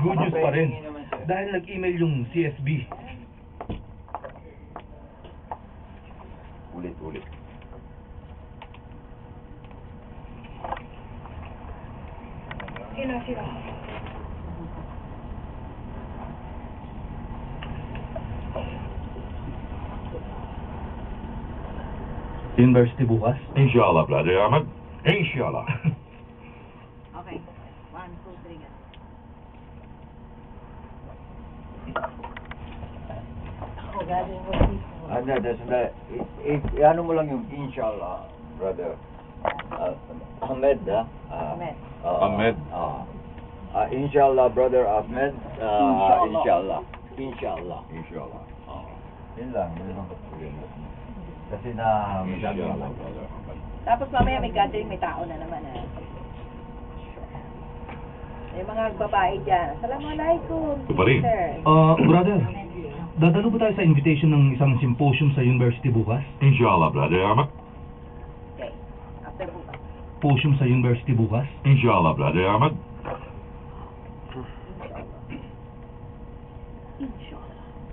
good news pa rin. Dahil nag-email yung CSB. Ulit. Sila. University bukas? Inshallah, Brother Ahmed. Inshallah. Okay. 1, 2, 3, go. Ako, galing mo dito. Ano mo lang yung inshallah, brother. Ahmed, ha? Ahmed. Ahmed. Inshallah, brother Ahmed. Inshallah. Inshallah. Inshallah. Yun lang. Kasi na masyado Inshallah, lang. Brother Ahmed. Tapos mamaya may gathering, may tao na naman, ha? May mga babae dyan. Assalamualaikum, Balik. sister. Brother, dadalo ba tayo sa invitation ng isang symposium sa university bukas? Inshallah, Brother Ahmed. Okay. After bukas. Symposium sa university bukas? Inshallah, Brother Ahmed.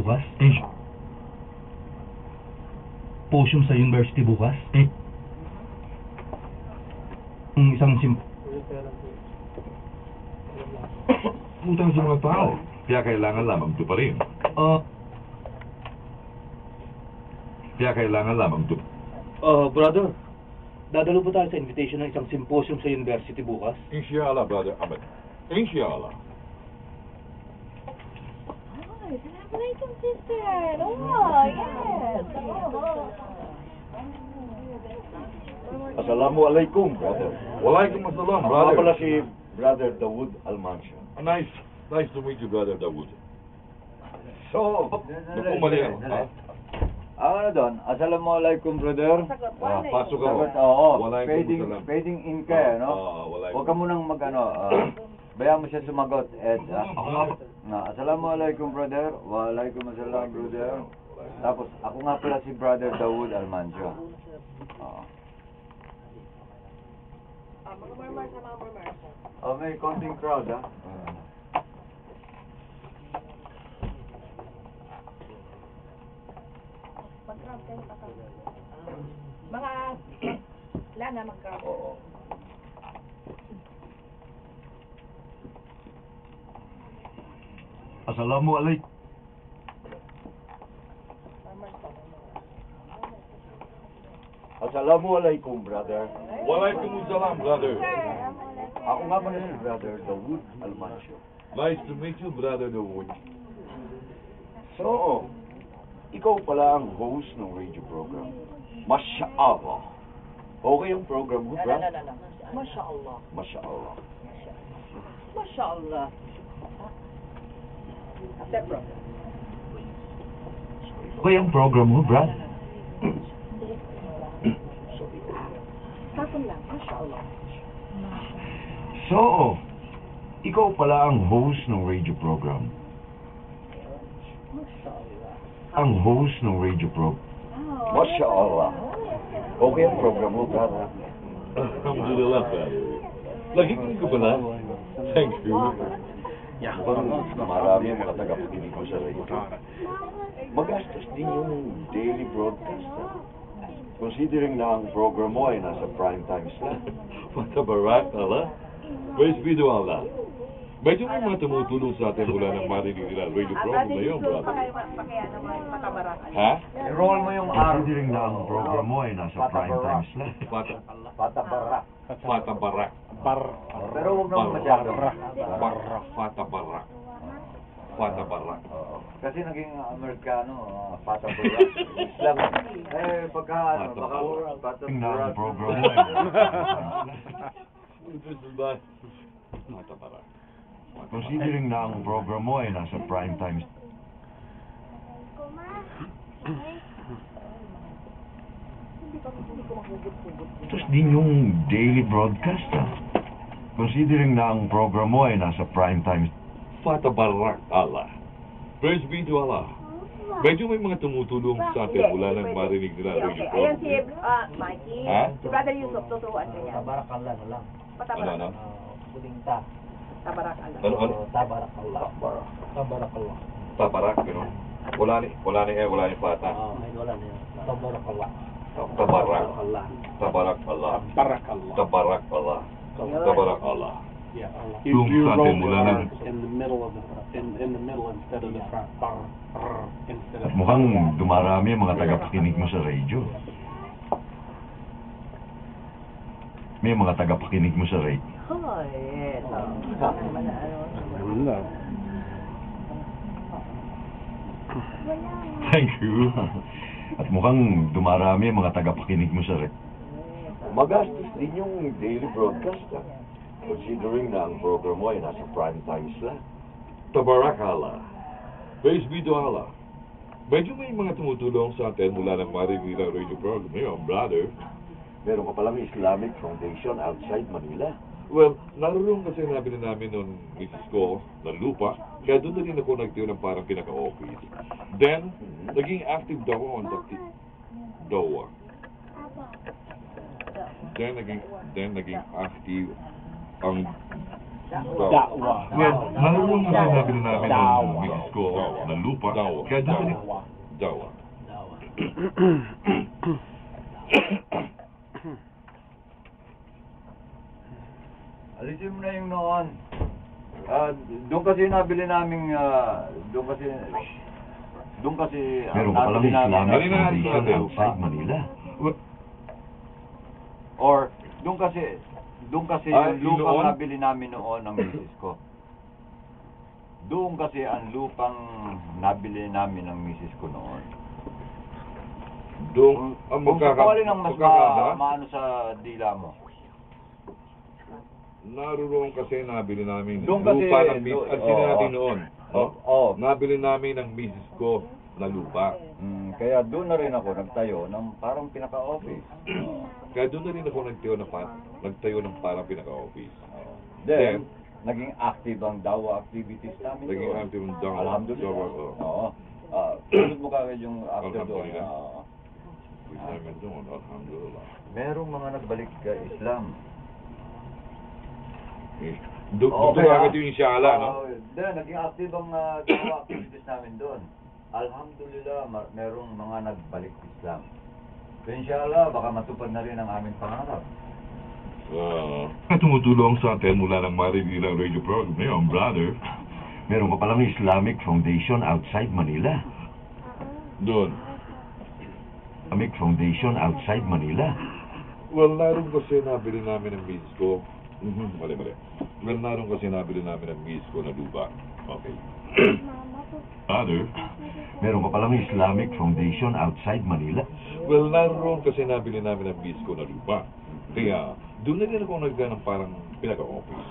Bukas? Inshallah. Symposium sa university bukas? Yung isang Utang sa mga tao. Kaya kailangan lamang tuparin. Brother, dadalo ba tayo sa invitation ng isang symposium sa university bukas? Inshallah, Brother Ahmed. Inshallah. Ay, assalamualaikum, sister. Oh, yes. Assalamualaikum, brother. Walaikum assalam, Ako brother. pala si Brother Dawood Almancio. Nice to meet you, Brother Dawood. So, Naku, mali yan, ha? Ano doon? Assalamualaikum, brother. Sagot, Pasok ako. Sagot, oo. Walaikum assalam. Fading in ka, no? Walaikum. Huwag ka munang bayaan mo siya sumagot, Ed. Ako nga ba? Assalamualaikum, brother. Walaikum assalam, brother. Tapos, ako nga pala si Brother Dawood Almancio. Oo. Mga murmur sa mga murmur. Oh, may konting crowd, ha? Mag-crowd kayo pa ka. Mga, lana mag-crowd. Oo. Assalamualaikum. Assalamualaikum, brother. Waalaikumsalam, brother. Ako nga pala si Brother Dawood Almancio. Nice to meet you, Brother Dawood. So, ikaw pala ang host ng radio program. Mashallah. Okay yung program mo, bro? No. Mashallah. Mashallah. Mashallah. After bro. Okay ang program mo, Brad? Tapon lang. Mashallah. So, ikaw pala ang host ng radio program. Mashallah. Ang host ng radio program. Oh, Mashallah. Okay ang program mo, brother. Alhamdulillah, brother. Lagi ka ba na? Thank you. Marami ang mga tagapakinig ko sa radio. Magastos din yung daily broadcast. Considering na ang program mo ay nasa prime time slot. Matabarak, Allah. Praise be to Allah. Medyo may mga tumutulong sa atin mula ng marinig nila radio program na yun, brother. Pakaya naman matabarak. Ha? I-roll mo yung considering na ang program mo ay nasa prime time slot. Patabarak. Pero huwag naman masyado. Patabarak. Kasi naging Amerikano, patabarak. Islam. Pagka baka patabarak. Program mo Patabarak. Considering na ang program mo ay nasa prime time. Tapos din yung daily broadcast, Considering na ang program mo ay nasa prime time. Patabarak, Allah. Praise be to Allah. Medyo may mga tumutulong sa atin mula ng marinig nila radio Ayan program. si Mikey. Ha? Si Brother Yusuf, tuturuan ka niya. Tabarakallah na lang. Ano, Patabarak. ano? Kuling ta. Tabarak Allah. Ano? Tabarakallah. Tabarakallah. Tabarak, gano'n? Wala ni pata. Wala na yun. Tabarakallah. Tabarak. Tabarak Allah. Barakallah. Tabarak Allah. Tabarak Allah. Yeah, Allah. Yung sa atin mula ng... In the middle of the in the middle instead of the front. Instead of Mukhang dumarami ang mga tagapakinig mo sa radio. May mga tagapakinig mo sa radio. Hoy, eto. Naman na ano. Thank you. At mukhang dumarami ang mga tagapakinig mo sa radio. Magastos din yung daily broadcast, considering na ang program mo ay nasa prime time slot. Tabarak Allah. Praise be to Allah. Medyo may mga tumutulong sa atin mula ng Marikina Radio Program ngayon, brother. Meron ka palang Islamic Foundation outside Manila. Well, naroon kasi nabili namin noon misis ko ng lupa, kaya doon na rin ako nagtiyo ng parang pinaka-office. Then, naging active daw ako on the DOA. Then, naging active ang Da'wa. Well, naroon kasi nabili namin ng misis ko ng lupa, kaya doon na rin DOA. Alisin mo na yung noon. Doon kasi nabili namin, doon kasi Meron ka palang nabili namin, Islamic Halina nga dito Foundation natin. outside Manila. or doon kasi Ah, yung lupang noon? nabili namin noon ng misis ko. Doon kasi ang lupang nabili namin ng misis ko noon. Doon, ang Kung sakali ng mas magkakada, maano sa dila mo. naroon kasi nabili namin Doon kasi, lupa ng misis. Ang sino oo. natin noon? Oo. Nabili namin ng misis ko na lupa. Kaya doon na rin ako nagtayo ng parang pinaka-office. Kaya doon na rin ako nagtayo ng parang pinaka-office. Then, naging active ang dawa activities namin Naging doon. active ang dawa. Alhamdulillah. Dawa, oo. Oo. Sunod mo kagad yung after doon. Alhamdulillah. Oo. With namin doon, alhamdulillah. Merong mga nagbalik ka Islam. Doon agad yung inshallah, no? Then, naging active ang dawa activities namin doon. Alhamdulillah, merong mga nagbalik Islam. So, inshallah, baka matupad na rin ang aming pangarap. Tumutulong sa atin mula ng Marikina Radio Program ngayon, brother. Meron ka palang Islamic Foundation outside Manila. Doon. Islamic Foundation outside Manila. Well, naroon kasi nabili namin ng misis ko. Mali. Well, naroon kasi nabili namin ng misis ko na lupa. Okay. Brother. Meron ka palang Islamic Foundation outside Manila. Well, naroon kasi nabili namin ng misis ko na lupa. Kaya, doon na rin ako nagdaan ng parang pinaka-office.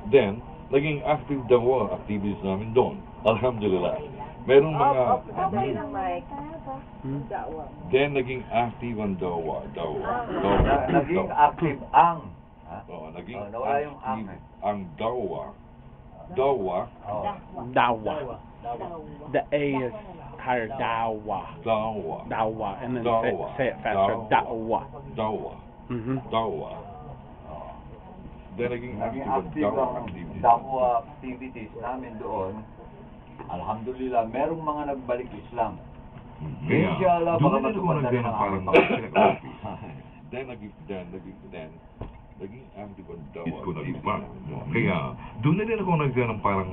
Then, naging active daw ang activities namin doon. Alhamdulillah. Merong mga... Sabay ng mic. Dawa. Then, naging active ang dawa. Naging active ang. Ha? Oo, naging nawala yung active ang. ang dawa. Dawa. Oh. Da'wa. The A is higher. Da'wa. Dawa. Da'wa. And then Da'wa. say it faster. Da'wa. Dawa. Dawa. Then, naging Naging active ang active dawa ang activities. dawa activities namin doon. Alhamdulillah, merong mga nagbalik Islam. Kaya, Inshallah, doon baka na rin ako matupad na rin nagdaan ng ang parang aming pinaka-office. Then, naging active ang dawa. Ko na lupa. Kaya, doon na rin ako nagdaan ng parang...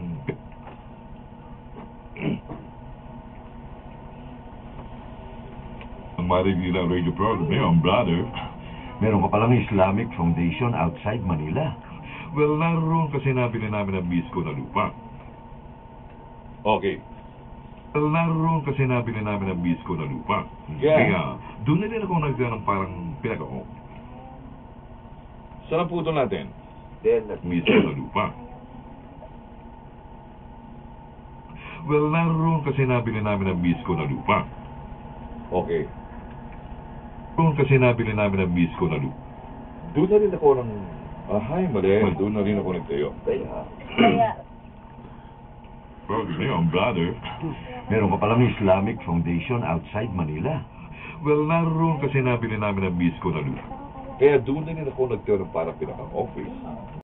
Ang Marikina Radio Program ngayon, brother. Meron ka palang Islamic Foundation outside Manila. Well, naroon kasi nabili namin ang misis ko na lupa. Okay. Well, naroon kasi nabili namin ang misis ko na lupa. Kaya, doon na rin ako nagdaan ng parang pinaka-office. Saan ang puto natin? Then, Misis ko na lupa. Well, naroon kasi nabili namin ang misis ko na lupa. Okay. Naroon kasi nabili namin ang misis ko na lupa. Doon na rin ako ng... mali. Doon na rin ako nagtayo. Kaya, Program ngayon, brother. Meron ka palang Islamic Foundation outside Manila. Well, naroon kasi nabili namin ang misis ko na lupa. Kaya doon na rin ako nagtayo ng parang pinaka-office.